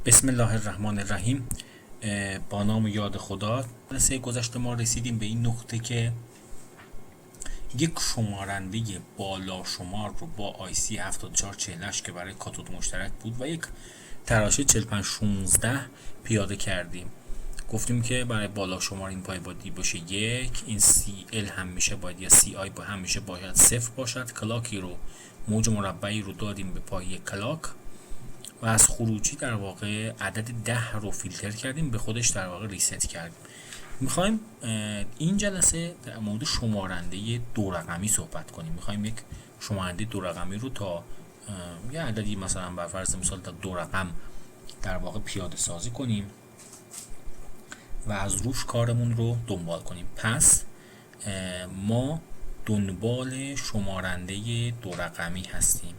بسم الله الرحمن الرحیم. با نام یاد خدا. جلسه گذشته ما رسیدیم به این نقطه که یک شمارنده بالا شمار رو با آیسی 7448 که برای کاتود مشترک بود و یک تراشه 4516 پیاده کردیم. گفتیم که برای بالا شمار این پای باید باشه یک، این CL همیشه باید یا CI با همیشه باید صفر باشد. کلاکی رو موج مربعی رو دادیم به پای کلاک و از خروجی در واقع عدد 10 رو فیلتر کردیم، به خودش در واقع ریست کردیم. میخوایم این جلسه در مورد شمارنده دو رقمی صحبت کنیم. میخوایم یک شمارنده دو رقمی رو تا یه عددی مثلا بر فرض مثال تا دو رقم در واقع پیاده سازی کنیم و از روش کارمون رو دنبال کنیم. پس ما دنبال شمارنده دو رقمی هستیم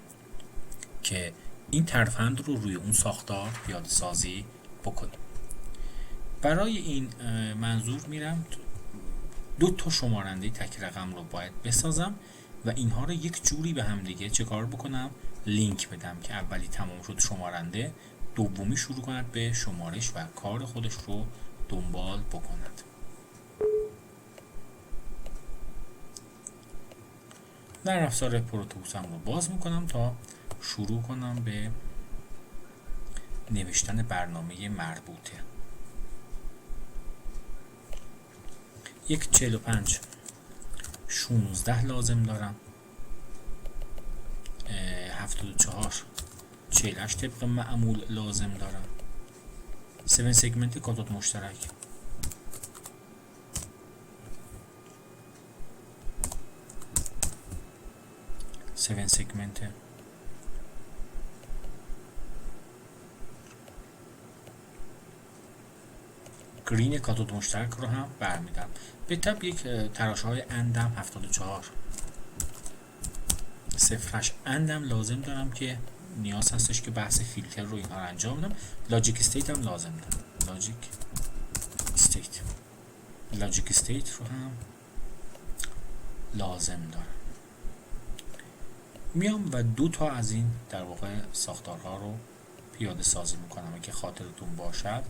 که این ترفند رو روی اون ساختار پیاده سازی بکنیم. برای این منظور میرم دو تا شمارنده تک رقم رو باید بسازم و اینها رو یک جوری به هم دیگه چه کار بکنم؟ لینک بدم که اولی تمام شد شمارنده، دومی شروع کند به شمارش و کار خودش رو دنبال بکند. در افزار پروتوبوسم رو باز میکنم تا شروع کنم به نوشتن برنامه مربوطه. یک 45 16 لازم دارم، 74 48 طبق معمول لازم دارم، 7 سگمنت کاتود مشترک، سگمنت گرین کاتود مشترک رو هم برمیدم. به تب یک تراشه های اندم 74 صفرش اندم لازم دارم که نیاز هستش که بحث فیلتر رو اینها رو انجام بدم. لاجیک استیت هم لازم دارم، لاجیک استیت رو هم لازم دارم. میام و دو تا از این در واقع ساختارها رو پیاده سازی میکنم. که خاطرتون باشد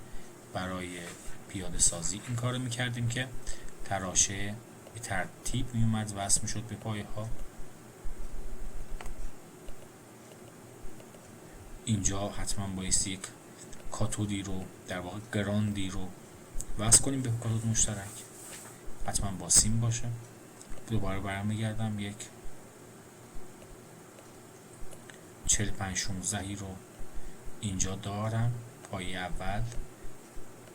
برای پیاده سازی این کار میکردیم که تراشه به ترتیب میومد وصل میشد به پایه ها. اینجا حتما باید یک کاتودی رو در واقع گراندی رو وصل کنیم به کاتود مشترک، حتما با سیم باشه. دوباره برمیگردم یک 4516 رو اینجا دارم، پایه اول،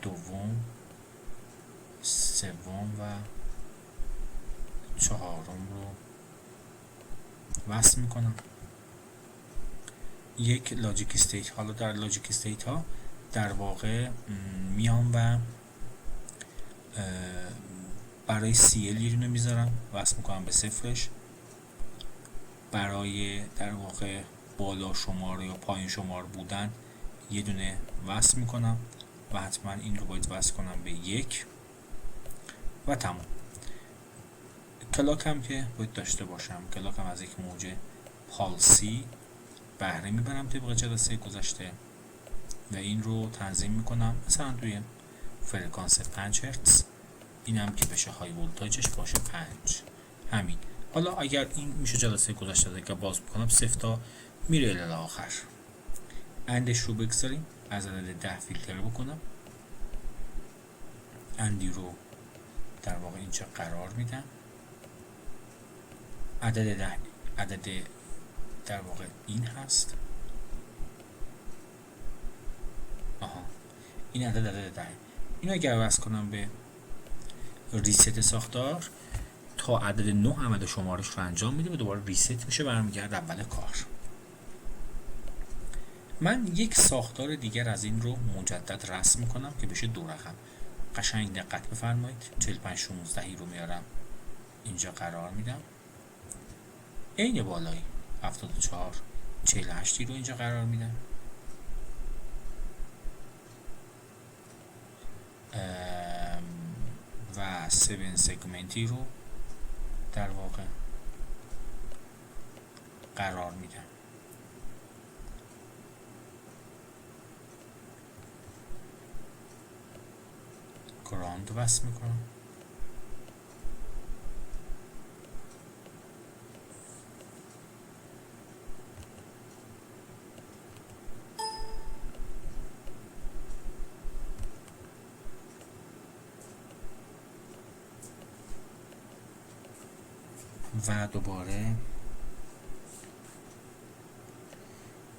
دوم، سوم و چهارم رو وصل میکنم. یک لاجیک استیت. حالا در لاجیک استیت ها در واقع میام و برای CL یه دونه میذارم وصل میکنم به صفرش، برای در واقع بالا شمار یا پایین شمار بودن یه دونه وصل میکنم و حتما این رو باید وصل کنم به یک و تمام. کلاک هم که باید داشته باشم. کلاک هم از یک موج پالسی بهره میبرم طبق جلسه گذشته و این رو تنظیم میکنم مثلا توی فرکانس 5 هرتز. اینم که بشه های ولتاژش باشه 5. همین. حالا اگر این میشه جلسه گذشته که باز بکنم 0 تا میره الی آخر. اندش رو بگذاریم، از عدد 10 فیلتر بکنم. اندی رو در واقع اینجا قرار میدم. عدد 10 عدد در واقع این هست. این عدد 10. اینو اگر وصل کنم به ریست ساختار تا عدد 9 عمل شمارش رو انجام میده و دوباره ریست میشه، برمیگرد اول کار. من یک ساختار دیگر از این رو مجدد رسم میکنم که بشه دو رقم. قشنگ دقت بفرمایید. 4516 رو میارم اینجا قرار میدم، عین بالایی 74 48 رو اینجا قرار میدم، و 7 سگمنتی رو در واقع قرار میدم. گراند وصل میکنم. و دوباره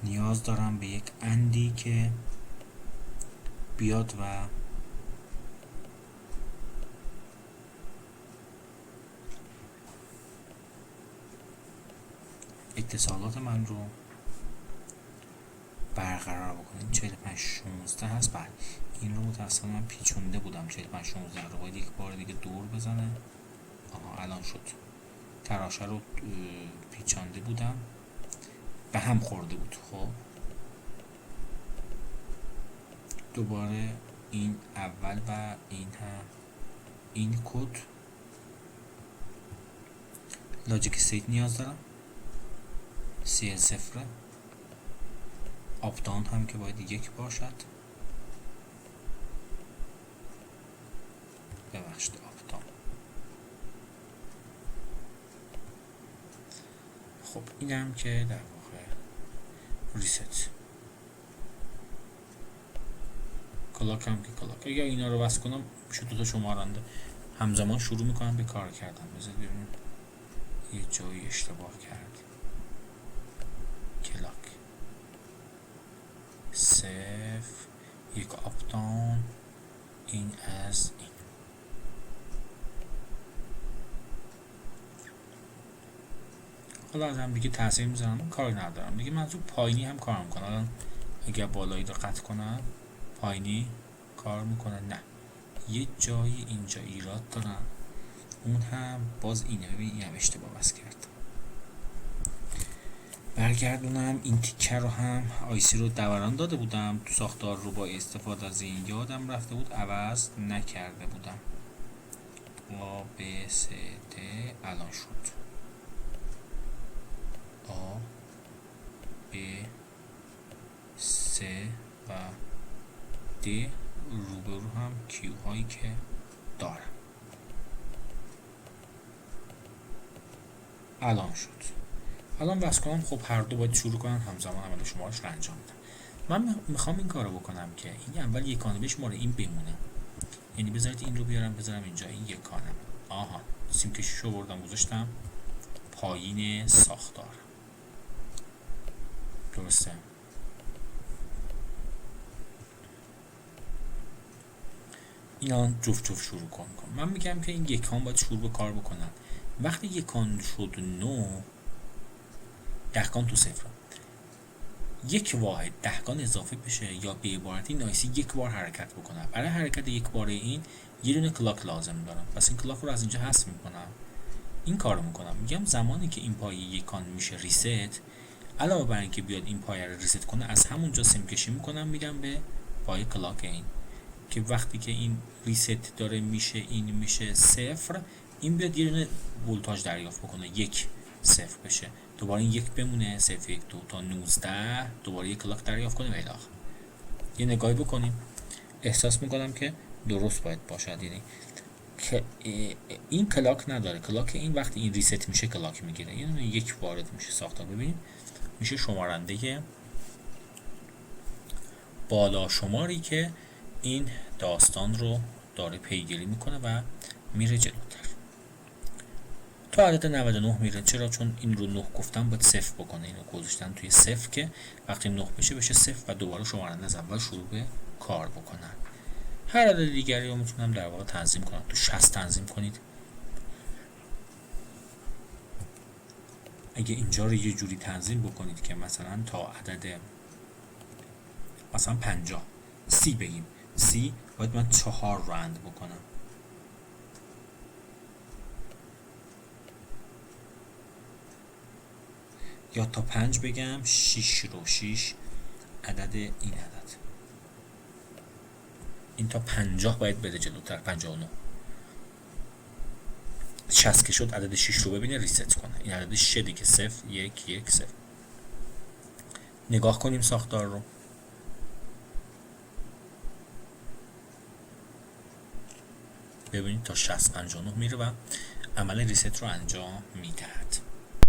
نیاز دارم به یک اندی که بیاد و اتصالات من رو برقرار بکنیم. 45 16 هست. بله این رو متاسفانه من پیچونده بودم. 45 16 رو باید یک بار دیگه دور بزنه. آها الان شد. تراشه رو پیچانده بودم، به هم خورده بود. خب دوباره این اول و این هم این کد لاجیک استیت نیاز دارم. CL 0 آپ داون هم که باید یک باشد. ببخشید آپ داون. خب اینم که در واقع ریست. کلاک هم که کلاک. اگر اینا رو وصل کنم میشه دوتا شمارنده همزمان شروع میکنم به کار کردن. بذارید ببینیم یه جایی اشتباه کرد. کلاک صفر، یک آپ داون، این از این. حالا از هم دیگه تاثیر میذارم کاری ندارم دیگه. منظور پایینی هم کار میکنه. الان اگر بالایی رو قطع کنم پایینی کار میکنه. نه یه جایی اینجا ایراد دارم، اون هم باز اینه. ببین این هم اشتباه بس کرد. برگردونم این تیکه رو هم آیسی رو دوران داده بودم تو ساختار رو، با استفاده از این یادم رفته بود عوض نکرده بودم. A B C D الان شد. A B C و D روبرو هم کیو هایی که دارم. الان شد. الان وصل کنم. خب هر دو باید شروع کنن همزمان عمل شمارش رو انجام بدم. من میخوام این کارو بکنم که این اول یکانه بشماره این بمونه. یعنی بذارید این رو بیارم بذارم اینجا این یکانه. آها سیم کشیشو بردم گذاشتم پایین ساختار. درسته. اینا جفت جفت شروع کنم. من میگم که این یکان باید شروع به کار بکنن. وقتی یکان شد 9 دهگان تو صفر، یک واحد دهگان اضافه بشه یا به عبارتی نایسی یک بار حرکت بکنم. برای حرکت یک باره این یه دونه کلاک لازم دارم. پس این کلاک رو از اینجا حذف میکنم. این کارو میکنم. میگم زمانی که این پایه یکان میشه ریست، علاوه بر اینکه بیاد این پایه رو ریست کنه از همونجا سیم کشی میکنم میرم به پایه کلاک این، که وقتی که این ریست داره میشه این میشه صفر، این بیاد یه دونه ولتاژ دریافت بکنه یک صفر بشه، دوباره این یک بمونه 0 1 2 تا 19 دوباره یک کلاک دریافت کنه و الی آخر. یه نگاهی بکنیم. احساس میکنم که درست باید باشد. یعنی که این کلاک نداره. کلاک این وقتی این ریست میشه کلاک میگیره. یعنی یک وارد میشه ساختار. ببینید میشه شمارنده بالا شماری که این داستان رو داره پیگیری میکنه و میره جلوتر تا عدد 99 میره. چرا؟ چون این رو 9 گفتم باید صفر بکنه. اینو گذاشتن توی صفر که وقتی 9 بشه صفر و دوباره شمارنده از اول شروع به کار بکنن. هر عدد دیگری رو میتونم در واقع تنظیم کنم. تو 60 تنظیم کنید. اگه اینجا رو یه جوری تنظیم بکنید که مثلا تا عدد مثلا 50 30 بگیم، 30 باید من 4 رو اند بکنم. یا تا 5 بگم 6 رو 6 عدد این عدد. این تا 50 باید بده جلوتر. 59 60 که شد عدد 6 رو ببینه ریست کنه. این عدد 6 دیگه 0 1 1 0. نگاه کنیم ساختار رو. ببینید تا 6059 میره و عمل ریست رو انجام میدهد.